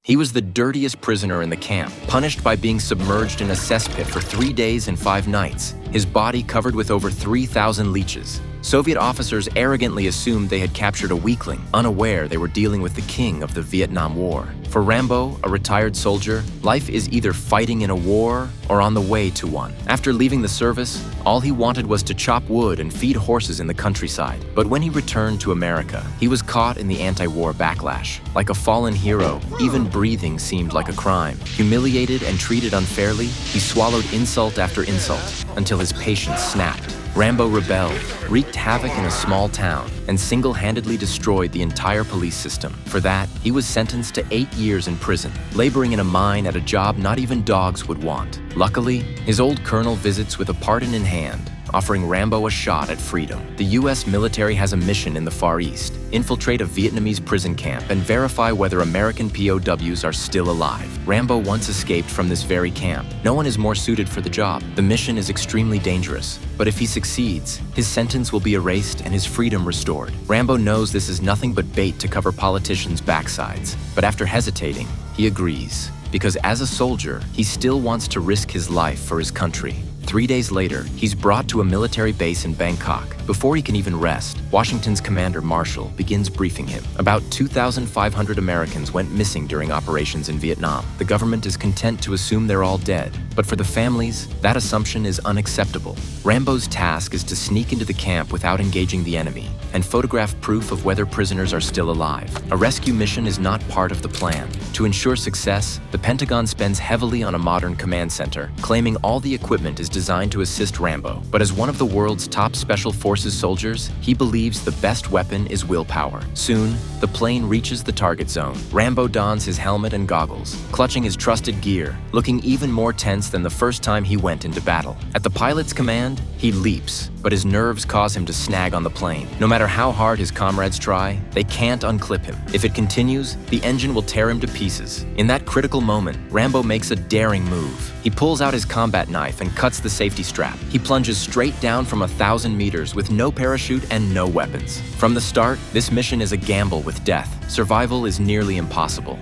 He was the dirtiest prisoner in the camp, punished by being submerged in a cesspit for 3 days and 5 nights, his body covered with over 3,000 leeches. Soviet officers arrogantly assumed they had captured a weakling, unaware they were dealing with the king of the Vietnam War. For Rambo, a retired soldier, life is either fighting in a war or on the way to one. After leaving the service, all he wanted was to chop wood and feed horses in the countryside. But when he returned to America, he was caught in the anti-war backlash. Like a fallen hero, even breathing seemed like a crime. Humiliated and treated unfairly, he swallowed insult after insult until his patience snapped. Rambo rebelled, wreaked havoc in a small town, and single-handedly destroyed the entire police system. For that, he was sentenced to 8 years in prison, laboring in a mine at a job not even dogs would want. Luckily, his old colonel visits with a pardon in hand, offering Rambo a shot at freedom. The US military has a mission in the Far East: infiltrate a Vietnamese prison camp and verify whether American POWs are still alive. Rambo once escaped from this very camp. No one is more suited for the job. The mission is extremely dangerous, but if he succeeds, his sentence will be erased and his freedom restored. Rambo knows this is nothing but bait to cover politicians' backsides, but after hesitating, he agrees. Because as a soldier, he still wants to risk his life for his country. 3 days later, he's brought to a military base in Bangkok. Before he can even rest, Washington's Commander Marshall begins briefing him. About 2,500 Americans went missing during operations in Vietnam. The government is content to assume they're all dead, but for the families, that assumption is unacceptable. Rambo's task is to sneak into the camp without engaging the enemy and photograph proof of whether prisoners are still alive. A rescue mission is not part of the plan. To ensure success, the Pentagon spends heavily on a modern command center, claiming all the equipment is designed to assist Rambo. But as one of the world's top special forces soldiers, he believes the best weapon is willpower. Soon, the plane reaches the target zone. Rambo dons his helmet and goggles, clutching his trusted gear, looking even more tense than the first time he went into battle. At the pilot's command, he leaps, but his nerves cause him to snag on the plane. No matter how hard his comrades try, they can't unclip him. If it continues, the engine will tear him to pieces. In that critical moment, Rambo makes a daring move. He pulls out his combat knife and cuts the safety strap. He plunges straight down from 1,000 meters with no parachute and no weapons. From the start, this mission is a gamble with death. Survival is nearly impossible.